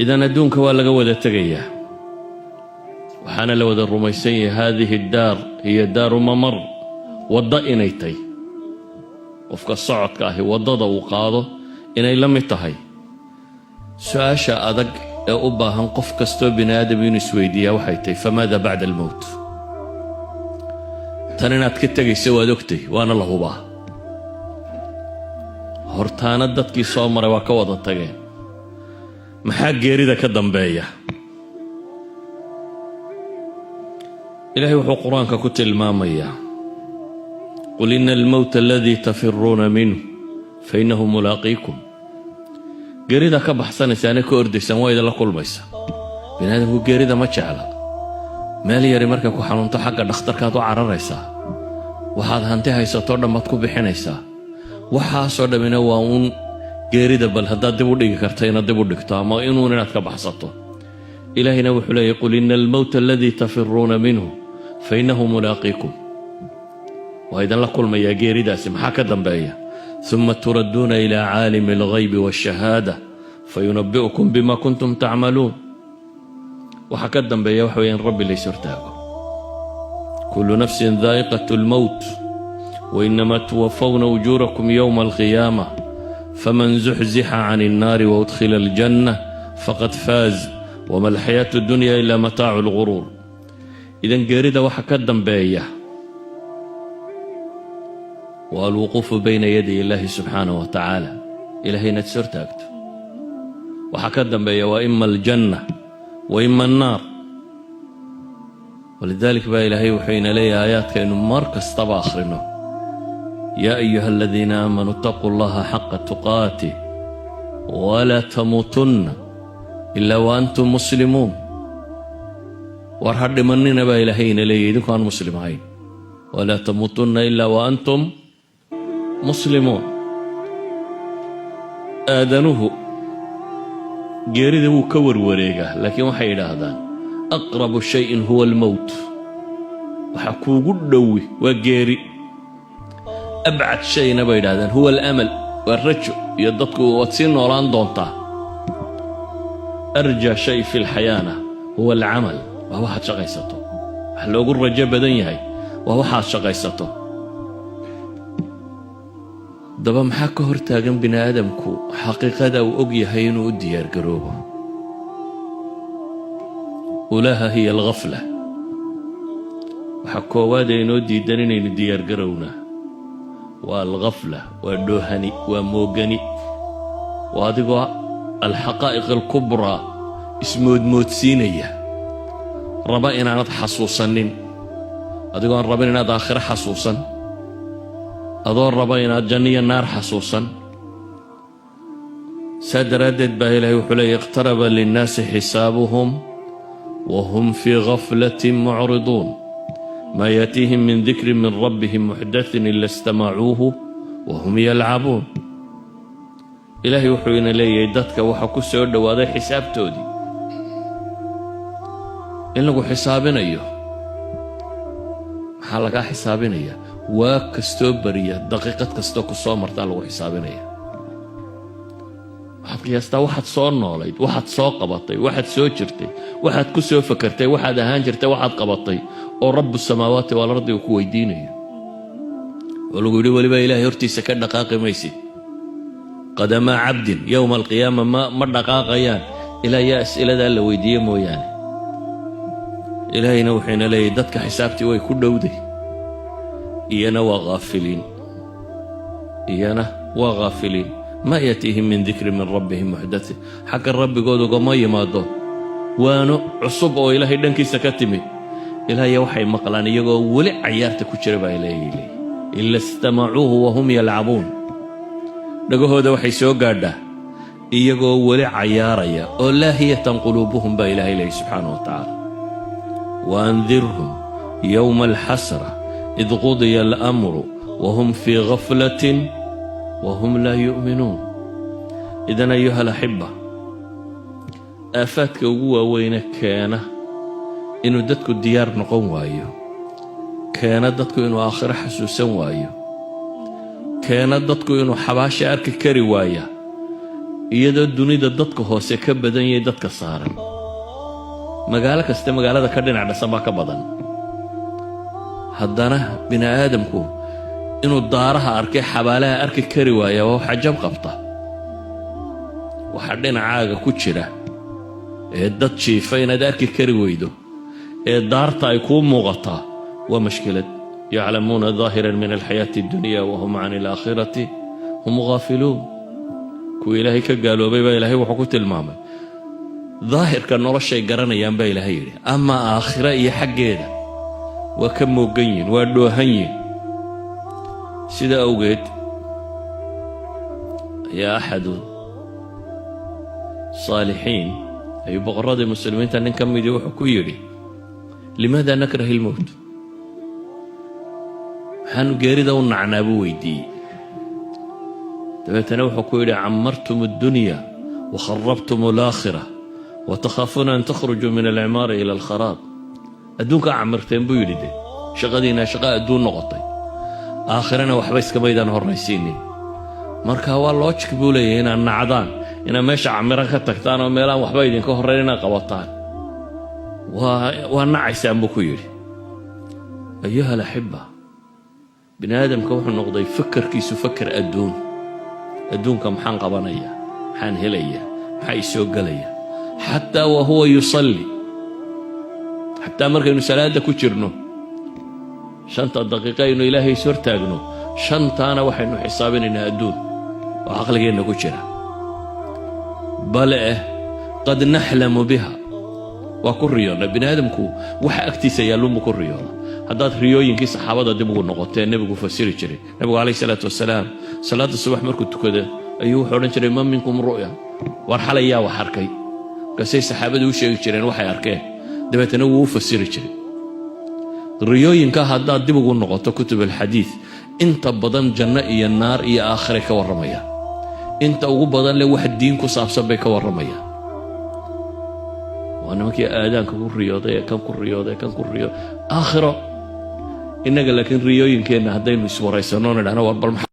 إذا ندونك ولا قوة تجيه وحنا لو ذا الرميسية هذه الدار هي دار ممر وضئنيتي وفق الصعد كاهي وضض وقاضه إني لم يتهي سؤاشا أدق أبا هنقف كستو بنادم ينسويديا وحيتي فماذا بعد الموت تنينات كتاقي سوى دكتي وانا الله باه هورتانا دادكي صومري وكوضا تاقي محاق جيريدا كدنبايا إلهي وحو قرآنك كتل ماميا قل إن الموت الذي تفرون منه فإنه ملاقيكم جريدة كبحسن ساني كوردي سمويد الله كل ميسا بنادم جريدة ما تشعلا مالي يري مركا كو حنونتا حقا دختر كاتو عرريسا waxaad hanti haysato dhamad ku bixinaysaa waxa soo dhamina waa uun geerida bal haddaad dib u dhigi karto inaad dib u dhigto ama inuun inaad ka baxsato ilaahina wuxuu leeyahay qul inna almawta alladhi tafirruuna minhu fa innahu mulaaqiikum wa idan la kulmaya geeridaasi maxaa ka dambeeya thumma turadduuna ila caalimi alghaybi wash-shahaada fayunabbi'ukum bima kuntum ta'maluun waxa ka dambeeya waxa weeyaan rabbi la isirtaago كل نفس ذائقة الموت وإنما توفون أجوركم يوم القيامة فمن زحزح عن النار وأدخل الجنة فقد فاز وما الحياة الدنيا إلا متاع الغرور إذن قريدة وحكدن باية والوقوف بين يدي الله سبحانه وتعالى إلهي نتسرتاكت وحكدن باية وإما الجنة وإما النار ولذلك بقى إلهي وحين لي آيات كأنه مركز طبع آخرينه يا أيها الذين آمنوا اتقوا الله حق تقاته ولا تموتن إلا وأنتم مسلمون وارحد مننا بقى إلهينا لي إذن كانوا مسلمين ولا تموتن إلا وأنتم مسلمون آذنه جيرده كور وريقه لكن وحيد هذا أقرب شيء هو الموت وحكو قدوي وقيري أبعد شيء نبيد هذا هو الأمل والرجع يددك واتسين وران دونتا أرجى شيء في الحياة هو العمل وهو حد شغيسته لو قل رجاء بدني هاي وهو حد شغيسته دبا محاكو هرتاقن بنا آدمكو حقيقة دو أقيا هينو الديار قروبه ولها هي الغفلة وحكوا وادينو ديدانين الديار قرونا والغفلة والدوهني وموغني وهذه الحقائق الكبرى اسمود موتسينية ربائنا نض حصوصنين هذه ربائنا نض آخر حصوصا أدور ربائنا جنية النار حصوصا ساد ردد باهله وحلي اقترب للناس حسابهم وهم في غفلة معرضون ما يأتيهم من ذكر من ربهم محدث إلا استمعوه وهم يلعبون إلهي وحينا لي يدتك وحكو السعود وهذا حساب تودي إنه حسابنا أيه حالك حسابنا أيه وكستوبرية دقيقة كستوك الصومر تالو حسابنا أيه waxaad qiyaastaa waxaad soo noolayd waxaad soo qabatay waxaad soo jirtay waxaad ku soo fakartay waxaad ahaan jirtay waxaad qabatay oo rabbu samaawaati wal ardi ku weydiinayo oo lagu yiri waliba ilaahay hortiisa ka dhaqaaqi maysid qadama abdin yawma alqiyaama ma dhaqaaqayaan ilaa ya as'ilada la weydiiyo mooyaane ilaahayna wuxuuna leeyahay dadka xisaabtii way ku dhowday iyana waa gaafiliin ما يأتيهم من ذكر من ربهم محدث حق الرب قولوا قما يمادو وانو عصب او إلهي دنكي سكتمي إلهي وحي مقلان يقول ولع عيارتك وشربا إليه إلا استمعوه وهم يلعبون نقول هذا وحي سوقاده يقول ولع عياريا ولاهية قلوبهم با إلهي سبحانه وتعالى وأنذرهم يوم الحسرة إذ قضي الأمر وهم في غفلة وهم لا يؤمنون إذن أيها الأحبة آفاتك قوة وينك كان إنو دتكو الديار نقوم وايو كانت دتكو إنو آخر حسوسا وايو كانت دتكو إنو حباشي أرك كري وايا iyadoo dunida dadka hoose ka badan yahay dadka saaran magaalo kasta magaalada ka dhinac dhisan baa ka badan haddana bini aadamku inuu daaraha arkay xabaalaha arki kari waaya waa xajab qabta waxa dhinacaaga ku jira ee dad jiifa inaad arki kari weydo ee daarta ay kuu muuqataa waa mashkilad yaclamuuna daahiran min alxayaati addunya wahum can alaakhirati hum gaafiluun kuwa ilaahay ka gaaloobay baa ilaahay wuxuu ku tilmaamay daahirka noloshay garanayaan baa ilaahay yidhi ama aakhira iyo xaggeeda waa ka moogan yihin waa dhoohan yihin sida awgeed ayaa axadu saalixiin ayuu boqorradii muslimiinta nin ka midii wuxuu ku yidhi limaada nakrahi ilmowt maxaanu geerida u nacnaa buu weydiiyey dabeetana wuxuu ku yidhi camartum addunya wakharabtum alaakhira watakhaafuna an takhrujuu min alcimaari ila alkharaab adduunkaa camirteen buu yidhi de shaqadiina shaqa adduun noqotay aakhirana waxba iskamaydaan horraysiinin marka waa loojik buu leeyahay inaad nacdaan inaad meesha camiran ka tagtaan oo meelaan waxba idinka horrayn inaad qabataan waa nacaysaan buu ku yidhi ayuha alaxiba bini aadamka wuxuu noqday fakarkiisu fakar adduunka maxaan qabanaya maxaan helaya maxaa isoo gelaya xataa wa huwa yusalli xataa markaynu salaada ku jirno 5 daqiiqo aynu ilaahay is hortaagno 5taana waxaynu xisaabinaynaa adduun oo caqligeenna ku jira bale qad naxlamu biha waa ku riyoona bini aadamku waxa agtiisa yaalluunbu ku riyoona haddaad riyooyinkii saxaabada dib ugu noqotee nebigu fasiri jiray nebigu calayhi salaatu wasalaam salaada subax markuu tukada ayuu wuxuu odhan jiray ma minkum ru'ya war xalay yaa wax arkay markaasay saxaabadu u sheegi jireen waxay arkeen dabeetana wuu u fasiri jiray riyooyinka haddaad dib ugu noqoto kutub alxadiid inta badan janno iyo naar iyo aakhiray ka warramayaan inta ugu badan leh wax diin ku saabsan bay ka warramayaan waa nimankii aadaanka ku riyooday kan ku riyooday kan ku riyooday aakhiro innaga laakiin riyooyinkeenna haddaynu iswaraysanno nidhahno war bal